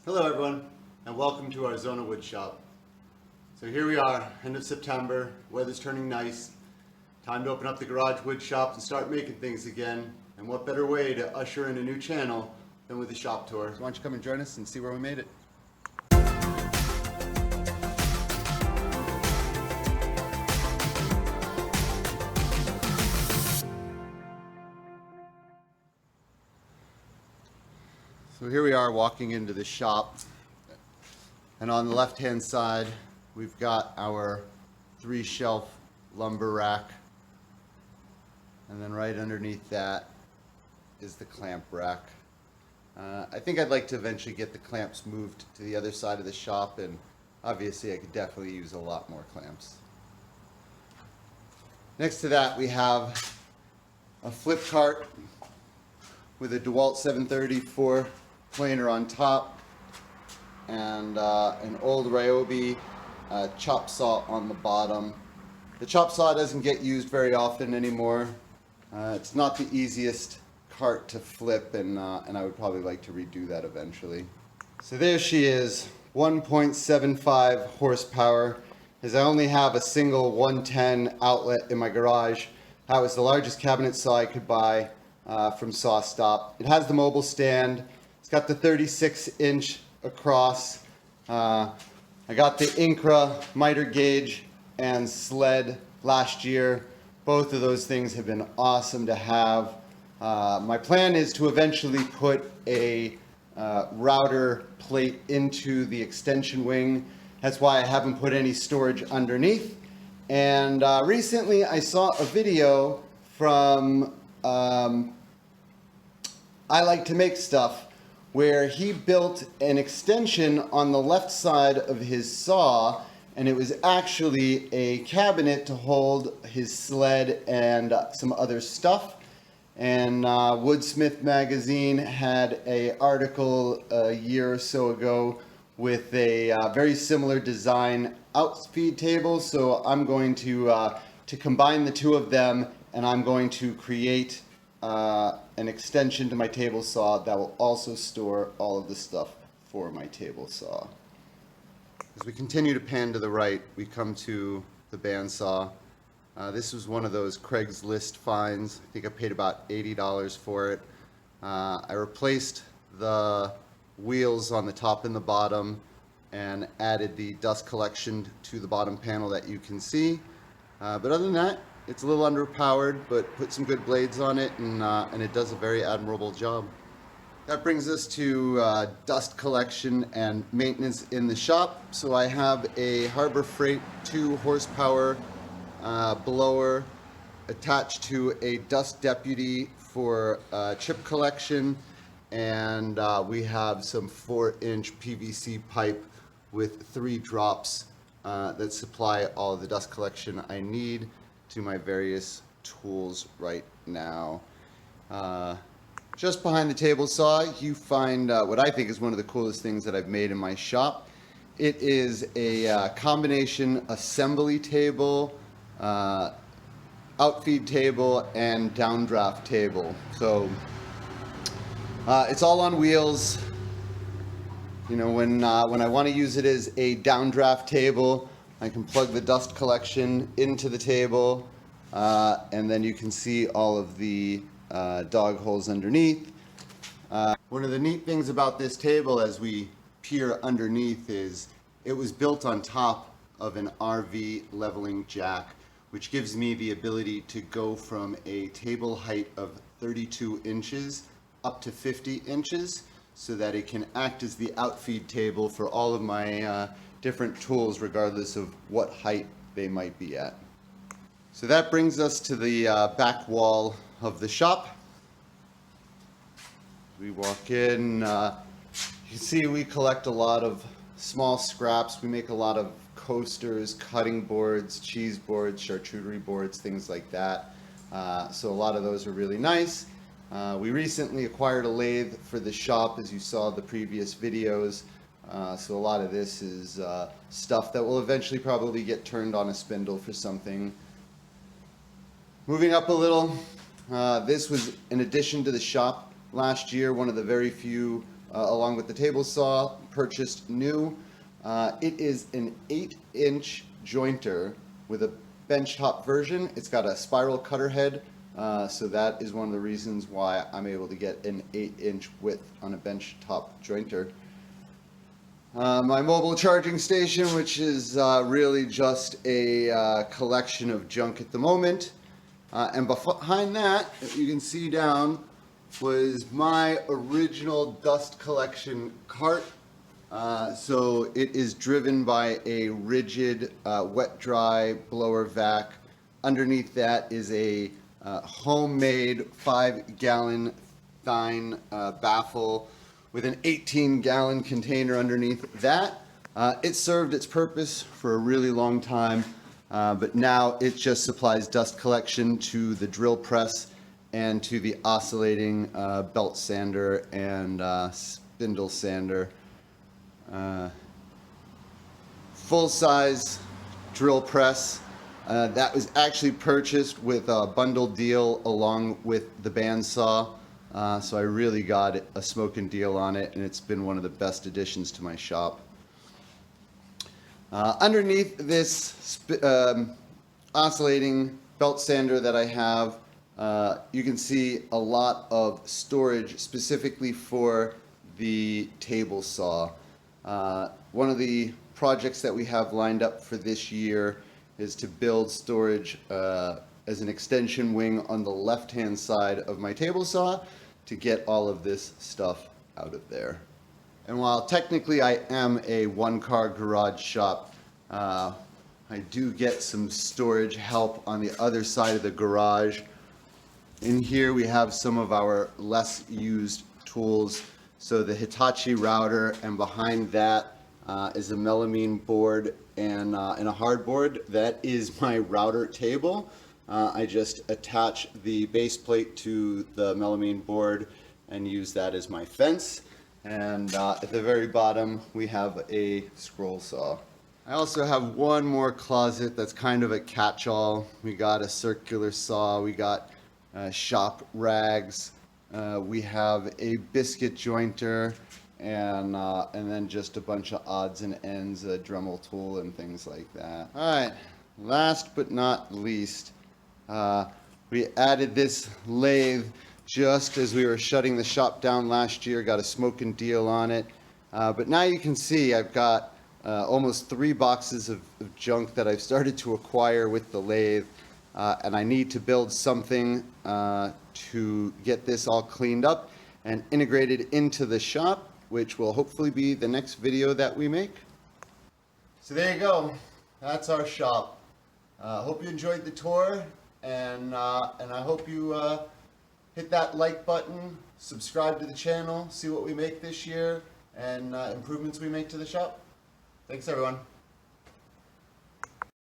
Hello everyone, and welcome to our Zona Woodshop. So here we are, end of September, weather's turning nice. Time to open up the garage wood shop and start making things again. And what better way to usher in a new channel than with a shop tour. So why don't you come and join us and see where we made it. So here we are walking into the shop, and on the left hand side we've got our 3-shelf lumber rack, and then right underneath that is the clamp rack. I think I'd like to eventually get the clamps moved to the other side of the shop, and obviously I could definitely use a lot more clamps. Next to that we have a flip cart with a DeWalt 734 planer on top, and an old Ryobi chop saw on the bottom. The chop saw doesn't get used very often anymore. It's not the easiest cart to flip, and I would probably like to redo that eventually. So there she is, 1.75 horsepower. As I only have a single 110 outlet in my garage, that was the largest cabinet saw I could buy from Saw Stop. It has the mobile stand. It's got the 36-inch across. I got the Incra miter gauge and sled last year. Both of those things have been awesome to have. My plan is to eventually put a router plate into the extension wing. That's why I haven't put any storage underneath. And recently I saw a video from I Like to Make Stuff, where he built an extension on the left side of his saw, and it was actually a cabinet to hold his sled and some other stuff. And Woodsmith magazine had an article a year or so ago with a very similar design outfeed table. So I'm going to combine the two of them, and I'm going to create an extension to my table saw that will also store all of the stuff for my table saw. As we continue to pan to the right, we come to the bandsaw. This was one of those Craigslist finds. I think I paid about $80 for it. I replaced the wheels on the top and the bottom and added the dust collection to the bottom panel that you can see. But other than that, it's a little underpowered, but put some good blades on it, and it does a very admirable job. That brings us to dust collection and maintenance in the shop. So I have a Harbor Freight 2 horsepower blower attached to a Dust Deputy for chip collection, and we have some 4-inch PVC pipe with 3 drops that supply all of the dust collection I need to my various tools right now. Just behind the table saw, you find what I think is one of the coolest things that I've made in my shop. It is a combination assembly table, outfeed table, and downdraft table. So it's all on wheels. You know, when I want to use it as a downdraft table, I can plug the dust collection into the table, and then you can see all of the dog holes underneath. One of the neat things about this table as we peer underneath is it was built on top of an RV leveling jack, which gives me the ability to go from a table height of 32 inches up to 50 inches so that it can act as the outfeed table for all of my different tools, regardless of what height they might be at. So that brings us to the back wall of the shop. We walk in, you can see we collect a lot of small scraps. We make a lot of coasters, cutting boards, cheese boards, charcuterie boards, things like that. So a lot of those are really nice. We recently acquired a lathe for the shop, as you saw the previous videos. So a lot of this is stuff that will eventually probably get turned on a spindle for something. Moving up a little, this was an addition to the shop last year, one of the very few along with the table saw, purchased new. It is an 8-inch jointer with a benchtop version. It's got a spiral cutter head, so that is one of the reasons why I'm able to get an 8-inch width on a benchtop jointer. My mobile charging station, which is really just a collection of junk at the moment. And behind that, if you can see down, was my original dust collection cart. So it is driven by a rigid wet-dry blower vac. Underneath that is a homemade 5-gallon thine baffle with an 18-gallon container underneath that. It served its purpose for a really long time, but now it just supplies dust collection to the drill press and to the oscillating belt sander and spindle sander. Full-size drill press. That was actually purchased with a bundled deal along with the bandsaw. So I really got a smoking deal on it, and it's been one of the best additions to my shop. Underneath this oscillating belt sander that I have, you can see a lot of storage specifically for the table saw. One of the projects that we have lined up for this year is to build storage as an extension wing on the left-hand side of my table saw to get all of this stuff out of there. And while technically I am a one-car garage shop, I do get some storage help on the other side of the garage. In here we have some of our less used tools. So the Hitachi router, and behind that is a melamine board and a hardboard. That is my router table. I just attach the base plate to the melamine board and use that as my fence. And at the very bottom, we have a scroll saw. I also have one more closet that's kind of a catch-all. We got a circular saw, we got shop rags, we have a biscuit jointer, and then just a bunch of odds and ends, a Dremel tool and things like that. All right, last but not least, we added this lathe just as we were shutting the shop down last year, got a smoking deal on it. But now you can see I've got almost 3 boxes of junk that I've started to acquire with the lathe. And I need to build something to get this all cleaned up and integrated into the shop, which will hopefully be the next video that we make. So there you go. That's our shop. Hope you enjoyed the tour, and I hope you hit that like button, subscribe to the channel, see what we make this year, and improvements we make to the shop. Thanks, everyone.